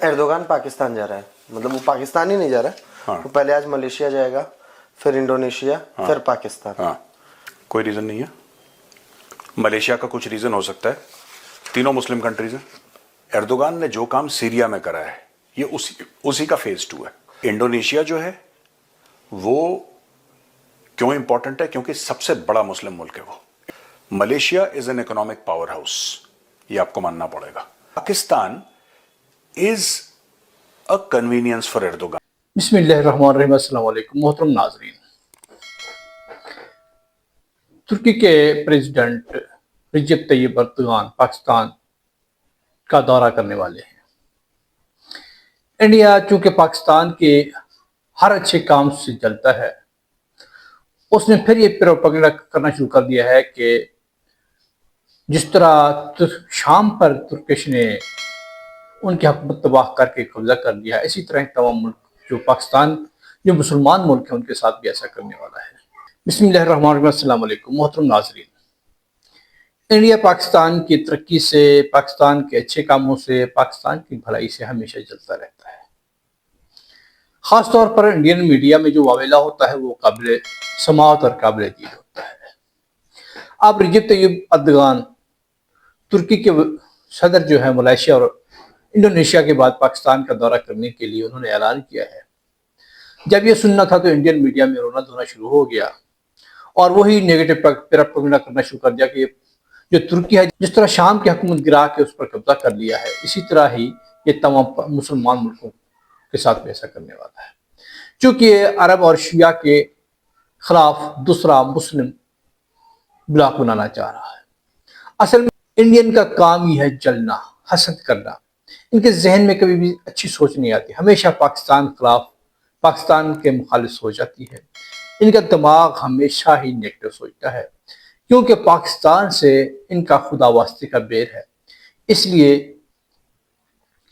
Erdogan Pakistan जा रहा है, मतलब वो पाकिस्तान ही नहीं जा रहा है। हाँ। वो पहले आज मलेशिया जाएगा, फिर इंडोनेशिया, फिर पाकिस्तान। हाँ, कोई रीज़न नहीं है। मलेशिया का कुछ रीज़न हो सकता है, तीनों मुस्लिम कंट्रीज हैं। एर्दोगान ने जो काम सीरिया में करा है ये उसी का फेज 2 है। इंडोनेशिया जो है वो क्यों इंपॉर्टेंट है? क्योंकि सबसे बड़ा मुस्लिम मुल्क है वो। Malaysia is an economic power house, ये आपको मानना पड़ेगा। Pakistan is a convenience for Erdogan. बिस्मिल्लाहिर्रहमानिर्रहीम। अस्सलाम वालेकुम मोहतरम नाजरीन। तुर्की के प्रेसिडेंट रिजेप तैयब एर्दोगान पाकिस्तान का दौरा करने वाले हैं। इंडिया चूंकि पाकिस्तान के हर अच्छे काम से जलता है, उसने फिर ये प्रोपेगेंडा करना शुरू कर दिया है कि जिस तरह शाम पर तुर्किश ने उनकी हुकूमत तबाह करके कब्जा कर दिया है, इसी तरह तमाम मुल्क जो पाकिस्तान जो मुसलमान मुल्क हैं उनके साथ भी ऐसा करने वाला है। बिस्मिल्लाहिर्रहमानिर्रहीम। अस्सलाम वालेकुम मोहतरम नाजरीन। इंडिया पाकिस्तान की तरक्की से, पाकिस्तान के अच्छे कामों से, पाकिस्तान की भलाई से हमेशा जलता रहता है। ख़ास तौर पर इंडियन मीडिया में जो वावेला होता है वो काबिल समाअत और काबिल दीद होता है। अब रिजेप तैयब एर्दोगान तुर्की के सदर जो है मलेशिया और इंडोनेशिया के बाद पाकिस्तान का दौरा करने के लिए उन्होंने ऐलान किया है। जब ये सुनना था तो इंडियन मीडिया में रोना धोना शुरू हो गया और वही नेगेटिव प्रोपेगेंडा करना शुरू कर दिया कि जो तुर्की है जिस तरह शाम की हुकूमत गिरा के उस पर कब्जा कर लिया है, इसी तरह ही ये तमाम मुसलमान मुल्कों के साथ भी ऐसा करने वाला है। चूंकि ये अरब और शिया के खिलाफ दूसरा मुस्लिम ब्लॉक बनाना चाह रहा है। असल में इंडियन का काम ही है जलना, हसद करना। इनके जहन में कभी भी अच्छी सोच नहीं आती, हमेशा पाकिस्तान खिलाफ, पाकिस्तान के मुखालिफ सोच आती है। इनका दिमाग हमेशा ही नेगेटिव सोचता है, क्योंकि पाकिस्तान से इनका खुदा वास्ते का बेर है। इसलिए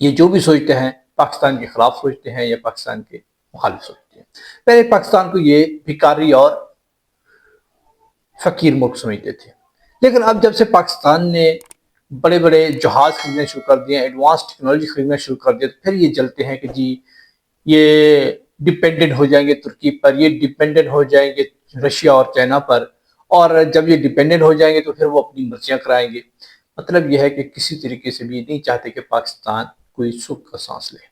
ये जो भी सोचते हैं पाकिस्तान के खिलाफ सोचते हैं या पाकिस्तान के मुखालिफ सोचते हैं। पहले पाकिस्तान को ये भिखारी और फकीर मुल्क समझते थे, लेकिन अब जब से पाकिस्तान ने बड़े बड़े जहाज खरीदने शुरू कर दिए, एडवांस टेक्नोलॉजी खरीदना शुरू कर दिया, तो फिर ये जलते हैं कि जी ये डिपेंडेंट हो जाएंगे तुर्की पर, ये डिपेंडेंट हो जाएंगे रशिया और चाइना पर, और जब ये डिपेंडेंट हो जाएंगे तो फिर वो अपनी मर्जियां कराएंगे। मतलब यह है कि किसी तरीके से भी नहीं चाहते कि पाकिस्तान कोई सुख का सांस ले।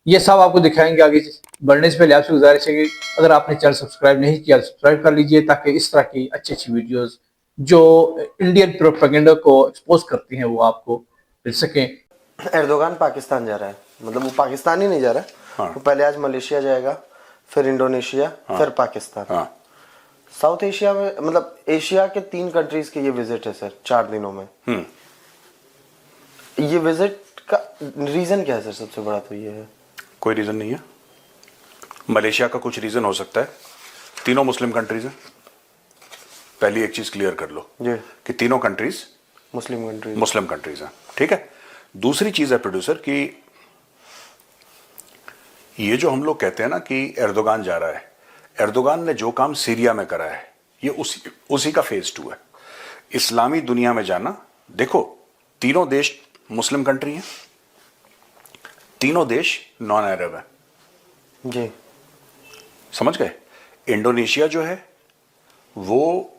ये सब आपको दिखाएंगे आगे बढ़ने से पहले। आपसे गुजारिश है कि अगर आपने चैनल सब्सक्राइब नहीं किया सब्सक्राइब कर लीजिए, ताकि इस तरह की अच्छी अच्छी वीडियोस जो इंडियन प्रोपेगेंडा को एक्सपोज करती हैं वो आपको मिल सकें। एर्दोगान पाकिस्तान जा रहा है, मतलब वो पाकिस्तान ही नहीं जा रहा है। हाँ। वो पहले आज मलेशिया जाएगा, फिर इंडोनेशिया, फिर पाकिस्तान। हाँ। साउथ एशिया में, मतलब एशिया के 3 कंट्रीज की ये विजिट है सर, 4 दिनों में। ये विजिट का रीजन क्या है सर? सबसे बड़ा तो ये है, कोई रीज़न नहीं है। मलेशिया का कुछ रीज़न हो सकता है, तीनों मुस्लिम कंट्रीज हैं। पहली एक चीज़ क्लियर कर लो जी कि तीनों कंट्रीज मुस्लिम कंट्रीज हैं, ठीक है। दूसरी चीज़ है प्रोड्यूसर कि ये जो हम लोग कहते हैं ना कि एर्दोगान जा रहा है, एर्दोगान ने जो काम सीरिया में करा है ये उसी का फेज 2 है। इस्लामी दुनिया में जाना, देखो तीनों देश मुस्लिम कंट्री हैं, तीनों देश नॉन अरब है जी, समझ गए। इंडोनेशिया जो है वो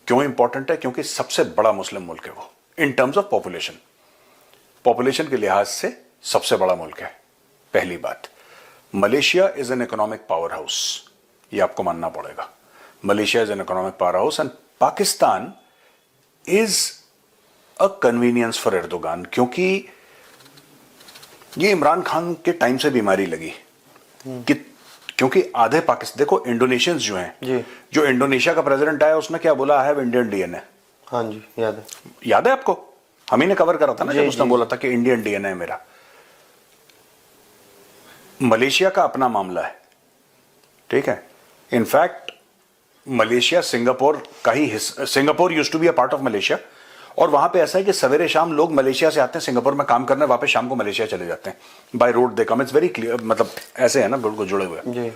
क्यों इंपॉर्टेंट है? क्योंकि सबसे बड़ा मुस्लिम मुल्क है वो, इन टर्म्स ऑफ पॉपुलेशन के लिहाज से सबसे बड़ा मुल्क है, पहली बात। Malaysia is an economic power house, ये आपको मानना पड़ेगा। Malaysia is an economic power house and Pakistan is a convenience for Erdogan, क्योंकि ये इमरान खान के टाइम से बीमारी लगी कि क्योंकि आधे पाकिस्तान, देखो इंडोनेशियंस जो हैं जी, जो इंडोनेशिया का प्रेसिडेंट आया उसने क्या बोला? I have Indian DNA. हाँ जी, याद है आपको? हम ही ने कवर करा था ना जब उसने जी, बोला था कि इंडियन डीएनए है मेरा। मलेशिया का अपना मामला है, ठीक है। इनफैक्ट मलेशिया सिंगापुर का ही Singapore used to be a part of Malaysia, और वहां पे ऐसा है कि सवेरे शाम लोग मलेशिया से आते हैं सिंगापुर में काम करने, वापस शाम को मलेशिया चले जाते हैं। By road they come, it's very clear, मतलब ऐसे है ना, बिल्कुल जुड़े हुए जी।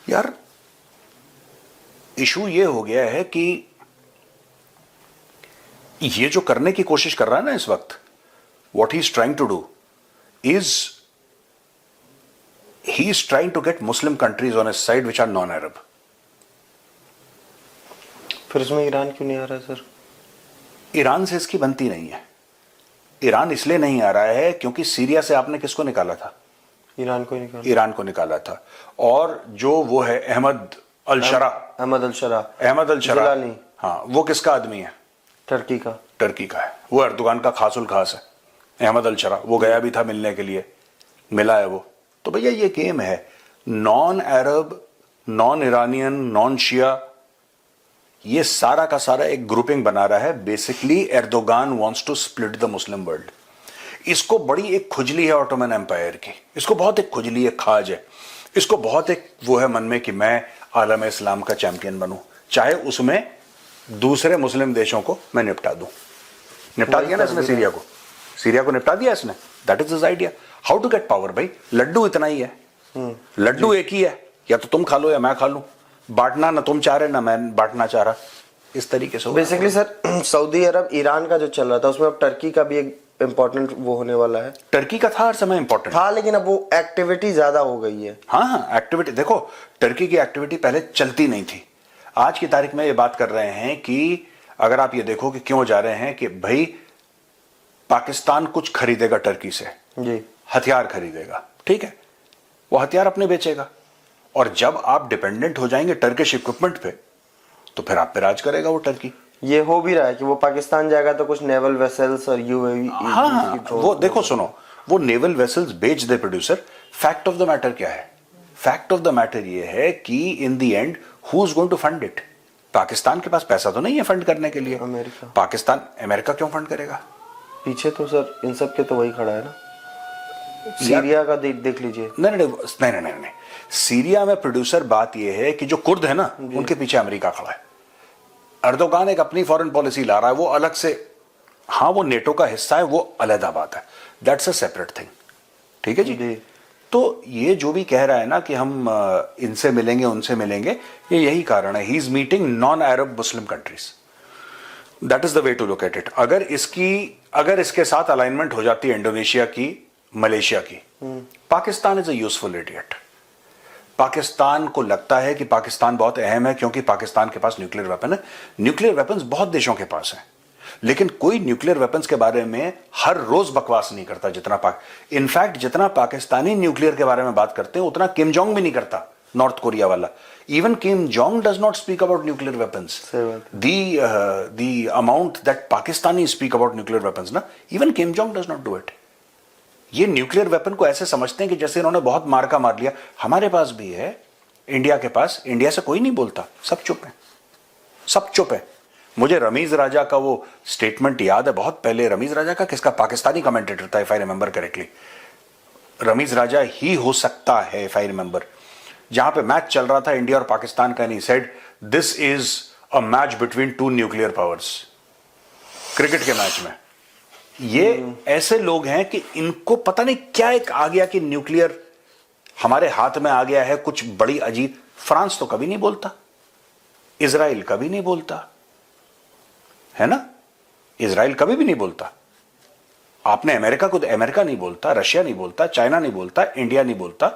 यार। इशू ये हो गया है कि ये जो करने की कोशिश कर रहा है ना इस वक्त, what he is trying to do, is he is trying to get Muslim countries on his side which are non-Arab. फिर उसमें ईरान क्यों नहीं आ रहा है सर? ईरान से इसकी बनती नहीं है। ईरान इसलिए नहीं आ रहा है क्योंकि सीरिया से आपने किसको निकाला था? ईरान को निकाला। ईरान को निकाला था। और जो वो है अहमद अल शरा, जिलानी, हाँ, वो किसका आदमी है? टर्की का। टर्की का है। वो अर्दोगान का खासुल खास है अहमद अल शरा। वो गया भी था मिलने के लिए, मिला है वो। तो भैया ये गेम है, non Arab, non Iranian, non Shia, ये सारा का सारा एक ग्रुपिंग बना रहा है। Basically Erdogan wants to split the Muslim world. इसको बड़ी एक खुजली है ऑटोमन एम्पायर की, इसको बहुत एक खुजली है, खाज है, इसको बहुत एक वो है मन में कि मैं आलम इस्लाम का चैंपियन बनूं, चाहे उसमें दूसरे मुस्लिम देशों को मैं निपटा दूं। निपटा दिया ना इसने सीरिया को, सीरिया को निपटा दिया इसने। That is his idea how to get power. भाई लड्डू इतना ही है, लड्डू एक ही है, या तो तुम खा लो या मैं खा लूं। बांटना ना तुम चाह रहे ना मैं बांटना चाह रहा। इस तरीके से बेसिकली सर सऊदी अरब ईरान का जो चल रहा था उसमें अब टर्की का भी एक इंपॉर्टेंट वो होने वाला है। टर्की का था हर समय इंपॉर्टेंट था, लेकिन अब वो एक्टिविटी ज्यादा हो गई है। हाँ हाँ, एक्टिविटी देखो, टर्की की एक्टिविटी पहले चलती नहीं थी। आज की तारीख में ये बात कर रहे हैं कि अगर आप ये देखो कि क्यों जा रहे हैं कि भाई पाकिस्तान कुछ खरीदेगा टर्की से, जी, हथियार खरीदेगा, ठीक है, वो हथियार अपने बेचेगा। और जब आप डिपेंडेंट हो जाएंगे टर्किश इक्विपमेंट पे, तो फिर आप पे राज करेगा वो टर्की। ये हो भी रहा है कि वो पाकिस्तान जाएगा तो कुछ नेवल वेसल्स और यूएवी। हाँ, वो देखो सुनो, वो नेवल वेसल्स बेच दे producer. Fact of the matter क्या है? फैक्ट ऑफ द मैटर ये है कि in the end who is going to fund it? Pakistan के पास पैसा तो नहीं है फंड करने के लिए। अमेरिका। पाकिस्तान, अमेरिका क्यों फंड करेगा? पीछे तो सर इन सब के तो वही खड़ा है ना, सीरिया का देख लीजिए। नहीं, सीरिया में प्रोड्यूसर बात यह है कि जो कुर्द है ना, उनके पीछे अमेरिका खड़ा है। अर्दोगान एक अपनी फॉरेन पॉलिसी ला रहा है, वो अलग से, हाँ वो नेटो का हिस्सा है, वो अलग बात है, दैट्स अ सेपरेट थिंग, ठीक है जी। तो ये जो भी कह रहा है ना कि हम इनसे मिलेंगे उनसे मिलेंगे, ये यही कारण है। He is meeting non Arab Muslim countries, that is the way to look at it. अगर इसके साथ अलाइनमेंट हो जाती है इंडोनेशिया की, मलेशिया की, Pakistan is a useful idiot. Pakistan को लगता है कि पाकिस्तान बहुत अहम है क्योंकि पाकिस्तान के पास न्यूक्लियर वेपन है। न्यूक्लियर वेपन्स बहुत देशों के पास हैं, लेकिन कोई न्यूक्लियर वेपन्स के बारे में हर रोज बकवास नहीं करता जितना इनफैक्ट जितना पाकिस्तानी न्यूक्लियर के बारे में बात करते हैं उतना किम जोंग भी नहीं करता, नॉर्थ कोरिया वाला। Even Kim Jong does not speak about nuclear weapons. The amount that Pakistani speak about nuclear weapons ना, even Kim Jong does not do it. ये न्यूक्लियर वेपन को ऐसे समझते हैं कि जैसे इन्होंने बहुत मार्का मार लिया। हमारे पास भी है, इंडिया के पास, इंडिया से कोई नहीं बोलता, सब चुप है, सब चुप है। मुझे रमीज राजा का वो स्टेटमेंट याद है बहुत पहले। रमीज राजा का किसका? पाकिस्तानी कमेंटेटर था, if I remember correctly. Ramiz Raja ही हो सकता है, इफ आई रिमेंबर, जहां पे मैच चल रहा था इंडिया और पाकिस्तान का, नहीं said this is a match between two nuclear powers, cricket के मैच में। ये ऐसे लोग हैं कि इनको पता नहीं क्या एक आ गया कि न्यूक्लियर हमारे हाथ में आ गया है, कुछ बड़ी अजीब। फ्रांस तो कभी नहीं बोलता, इजराइल कभी नहीं बोलता, है ना, इजराइल कभी भी नहीं बोलता। आपने अमेरिका को, अमेरिका नहीं बोलता, रशिया नहीं बोलता, चाइना नहीं बोलता, इंडिया नहीं बोलता,